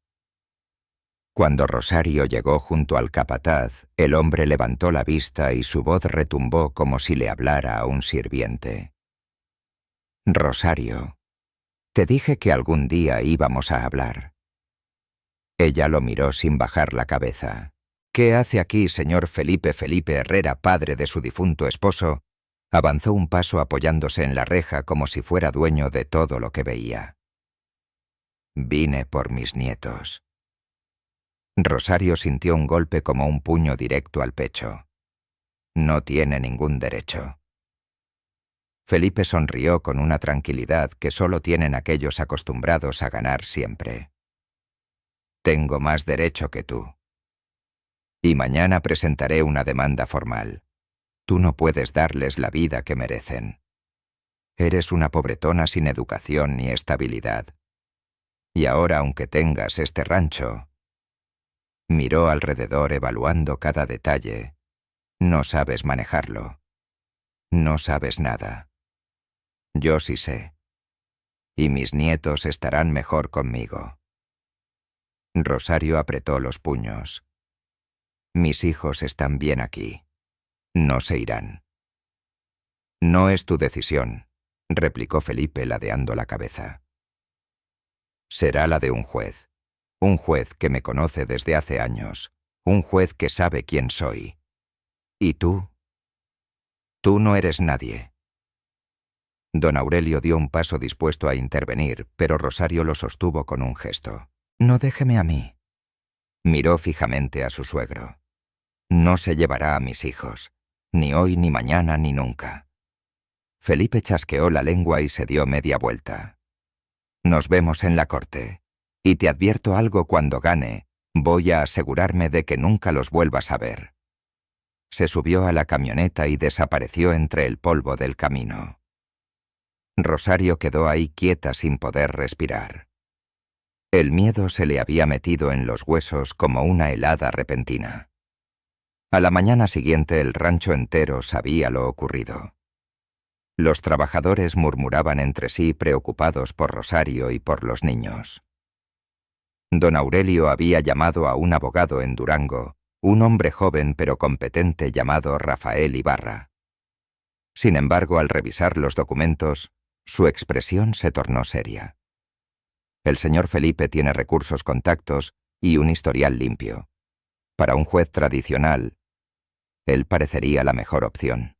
Cuando Rosario llegó junto al capataz, el hombre levantó la vista y su voz retumbó como si le hablara a un sirviente. «Rosario, te dije que algún día íbamos a hablar». Ella lo miró sin bajar la cabeza. «¿Qué hace aquí, señor Felipe Herrera, padre de su difunto esposo?». Avanzó un paso apoyándose en la reja como si fuera dueño de todo lo que veía. «Vine por mis nietos». Rosario sintió un golpe como un puño directo al pecho. «No tiene ningún derecho». Felipe sonrió con una tranquilidad que solo tienen aquellos acostumbrados a ganar siempre. «Tengo más derecho que tú. Y mañana presentaré una demanda formal. Tú no puedes darles la vida que merecen. Eres una pobretona sin educación ni estabilidad. Y ahora, aunque tengas este rancho…». Miró alrededor evaluando cada detalle. «No sabes manejarlo. No sabes nada. Yo sí sé. Y mis nietos estarán mejor conmigo». Rosario apretó los puños. «Mis hijos están bien aquí. No se irán». «No es tu decisión», replicó Felipe ladeando la cabeza. «Será la de un juez. Un juez que me conoce desde hace años. Un juez que sabe quién soy. ¿Y tú? Tú no eres nadie». Don Aurelio dio un paso dispuesto a intervenir, pero Rosario lo sostuvo con un gesto. «No, déjeme a mí». Miró fijamente a su suegro. «No se llevará a mis hijos. Ni hoy, ni mañana, ni nunca». Felipe chasqueó la lengua y se dio media vuelta. «Nos vemos en la corte. Y te advierto algo: cuando gane, Voy a asegurarme de que nunca los vuelvas a ver. Se subió a la camioneta y desapareció entre el polvo del camino. Rosario quedó ahí quieta sin poder respirar. El miedo se le había metido en los huesos como una helada repentina. A la mañana siguiente el rancho entero sabía lo ocurrido. Los trabajadores murmuraban entre sí preocupados por Rosario y por los niños. Don Aurelio había llamado a un abogado en Durango, un hombre joven pero competente llamado Rafael Ibarra. Sin embargo, al revisar los documentos, su expresión se tornó seria. El señor Felipe tiene recursos, contactos y un historial limpio. Para un juez tradicional, él parecería la mejor opción.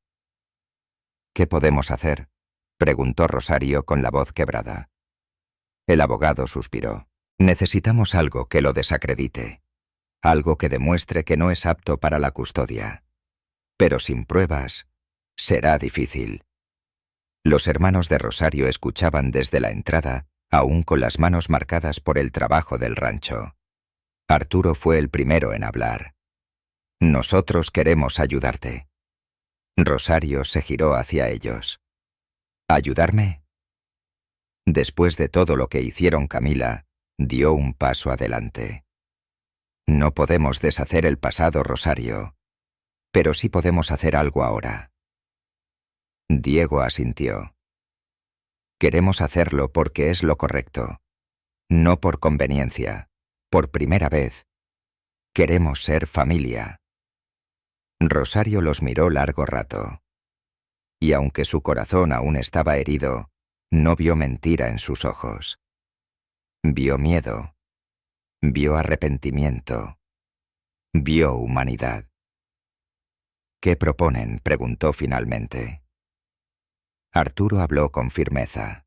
¿Qué podemos hacer?, preguntó Rosario con la voz quebrada. El abogado suspiró. Necesitamos algo que lo desacredite. Algo que demuestre que no es apto para la custodia. Pero sin pruebas, será difícil. Los hermanos de Rosario escuchaban desde la entrada, aún con las manos marcadas por el trabajo del rancho. Arturo fue el primero en hablar. Nosotros queremos ayudarte. Rosario se giró hacia ellos. ¿Ayudarme? Después de todo lo que hicieron Camila, dio un paso adelante. No podemos deshacer el pasado, Rosario, pero sí podemos hacer algo ahora. Diego asintió. Queremos hacerlo porque es lo correcto, no por conveniencia. Por primera vez, queremos ser familia. Rosario los miró largo rato. Y aunque su corazón aún estaba herido, no vio mentira en sus ojos. Vio miedo. Vio arrepentimiento. Vio humanidad. ¿Qué proponen?, preguntó finalmente. Arturo habló con firmeza.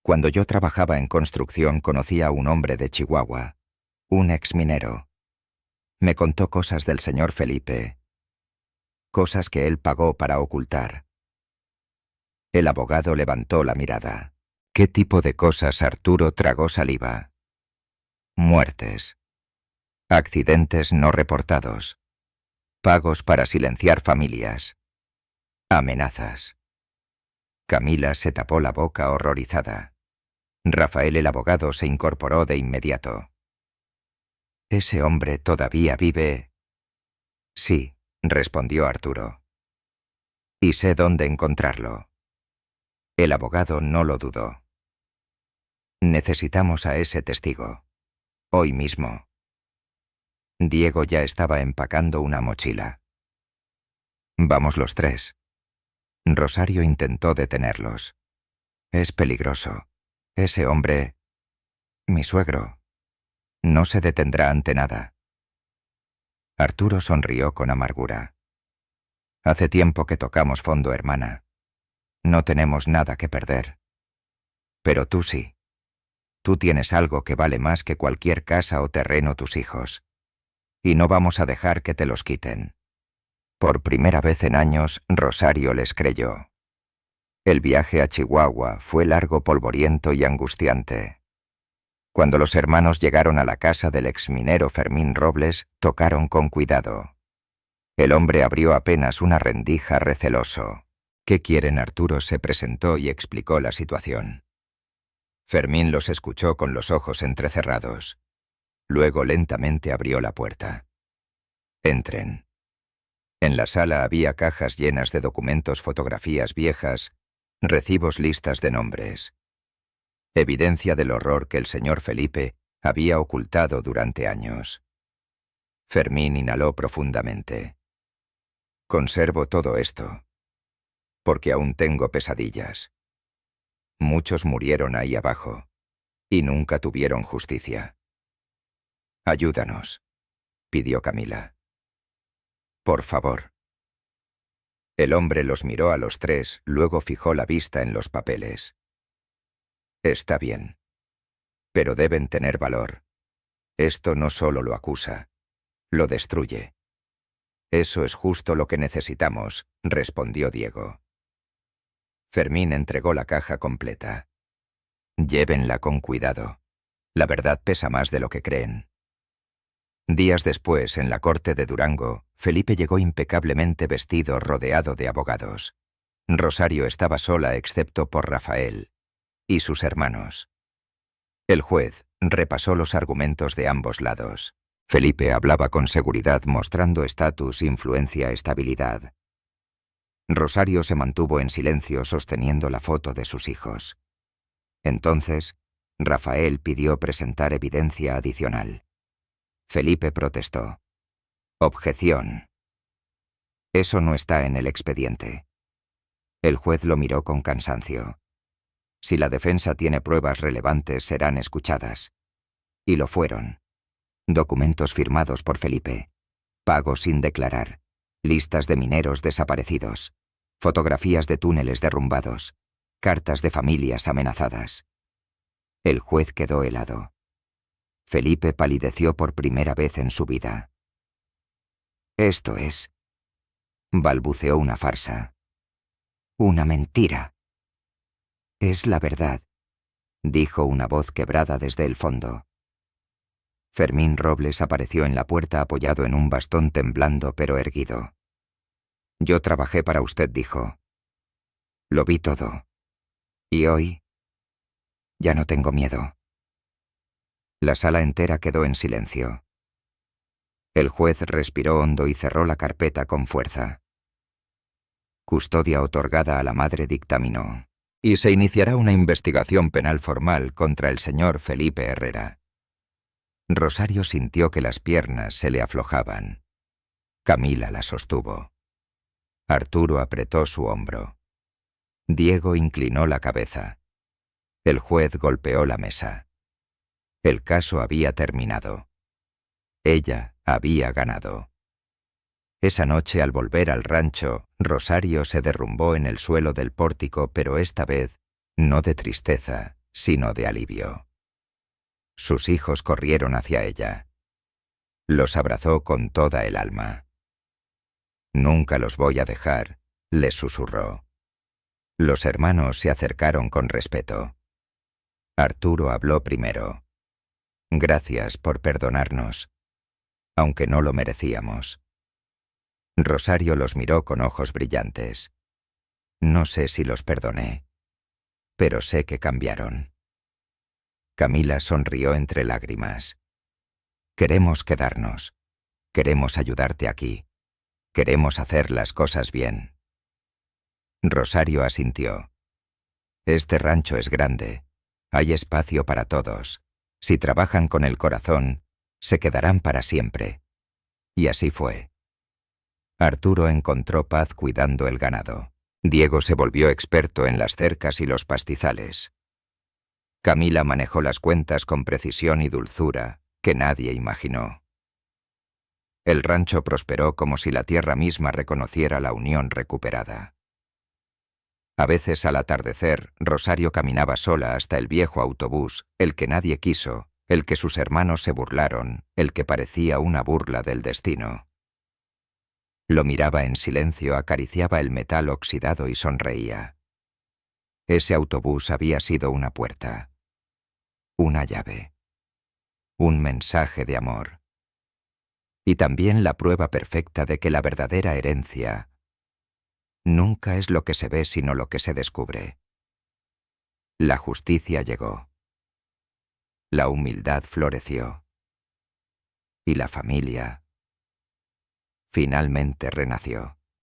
Cuando yo trabajaba en construcción conocí a un hombre de Chihuahua, un exminero. Me contó cosas del señor Felipe, cosas que él pagó para ocultar. El abogado levantó la mirada. ¿Qué tipo de cosas? Arturo tragó saliva. Muertes. Accidentes no reportados. Pagos para silenciar familias. Amenazas. Camila se tapó la boca horrorizada. Rafael el abogado se incorporó de inmediato. ¿Ese hombre todavía vive? Sí, respondió Arturo. Y sé dónde encontrarlo. El abogado no lo dudó. Necesitamos a ese testigo. Hoy mismo. Diego ya estaba empacando una mochila. Vamos los tres. Rosario intentó detenerlos. Es peligroso. Ese hombre, mi suegro, no se detendrá ante nada. Arturo sonrió con amargura. Hace tiempo que tocamos fondo, hermana. No tenemos nada que perder. Pero tú sí. Tú tienes algo que vale más que cualquier casa o terreno, tus hijos. Y no vamos a dejar que te los quiten. Por primera vez en años, Rosario les creyó. El viaje a Chihuahua fue largo, polvoriento y angustiante. Cuando los hermanos llegaron a la casa del exminero Fermín Robles, tocaron con cuidado. El hombre abrió apenas una rendija receloso. ¿Qué quieren? Arturo se presentó y explicó la situación. Fermín los escuchó con los ojos entrecerrados. Luego lentamente abrió la puerta. Entren. En la sala había cajas llenas de documentos, fotografías viejas, recibos, listas de nombres. Evidencia del horror que el señor Felipe había ocultado durante años. Fermín inhaló profundamente. Conservo todo esto, porque aún tengo pesadillas. Muchos murieron ahí abajo, y nunca tuvieron justicia. Ayúdanos, pidió Camila. Por favor. El hombre los miró a los tres, luego fijó la vista en los papeles. Está bien. Pero deben tener valor. Esto no solo lo acusa, lo destruye. Eso es justo lo que necesitamos, respondió Diego. Fermín entregó la caja completa. Llévenla con cuidado. La verdad pesa más de lo que creen. Días después, en la corte de Durango, Felipe llegó impecablemente vestido, rodeado de abogados. Rosario estaba sola excepto por Rafael y sus hermanos. El juez repasó los argumentos de ambos lados. Felipe hablaba con seguridad, mostrando estatus, influencia, estabilidad. Rosario se mantuvo en silencio, sosteniendo la foto de sus hijos. Entonces, Rafael pidió presentar evidencia adicional. Felipe protestó. Objeción. Eso no está en el expediente. El juez lo miró con cansancio. Si la defensa tiene pruebas relevantes, serán escuchadas. Y lo fueron. Documentos firmados por Felipe. Pagos sin declarar. Listas de mineros desaparecidos. Fotografías de túneles derrumbados. Cartas de familias amenazadas. El juez quedó helado. Felipe palideció por primera vez en su vida. Esto es... balbuceó una farsa. Una mentira. Es la verdad, dijo una voz quebrada desde el fondo. Fermín Robles apareció en la puerta apoyado en un bastón, temblando pero erguido. Yo trabajé para usted, dijo. Lo vi todo. Y hoy... ya no tengo miedo. La sala entera quedó en silencio. El juez respiró hondo y cerró la carpeta con fuerza. Custodia otorgada a la madre, dictaminó. Y se iniciará una investigación penal formal contra el señor Felipe Herrera. Rosario sintió que las piernas se le aflojaban. Camila la sostuvo. Arturo apretó su hombro. Diego inclinó la cabeza. El juez golpeó la mesa. El caso había terminado. Ella había ganado. Esa noche, al volver al rancho, Rosario se derrumbó en el suelo del pórtico, pero esta vez no de tristeza, sino de alivio. Sus hijos corrieron hacia ella. Los abrazó con toda el alma. Nunca los voy a dejar, les susurró. Los hermanos se acercaron con respeto. Arturo habló primero. Gracias por perdonarnos, aunque no lo merecíamos. Rosario los miró con ojos brillantes. No sé si los perdoné, pero sé que cambiaron. Camila sonrió entre lágrimas. Queremos quedarnos. Queremos ayudarte aquí. Queremos hacer las cosas bien. Rosario asintió. Este rancho es grande. Hay espacio para todos. Si trabajan con el corazón, se quedarán para siempre. Y así fue. Arturo encontró paz cuidando el ganado. Diego se volvió experto en las cercas y los pastizales. Camila manejó las cuentas con precisión y dulzura que nadie imaginó. El rancho prosperó como si la tierra misma reconociera la unión recuperada. A veces, al atardecer, Rosario caminaba sola hasta el viejo autobús, el que nadie quiso, el que sus hermanos se burlaron, el que parecía una burla del destino. Lo miraba en silencio, acariciaba el metal oxidado y sonreía. Ese autobús había sido una puerta, una llave, un mensaje de amor. Y también la prueba perfecta de que la verdadera herencia nunca es lo que se ve sino lo que se descubre. La justicia llegó. La humildad floreció. Y la familia finalmente renació.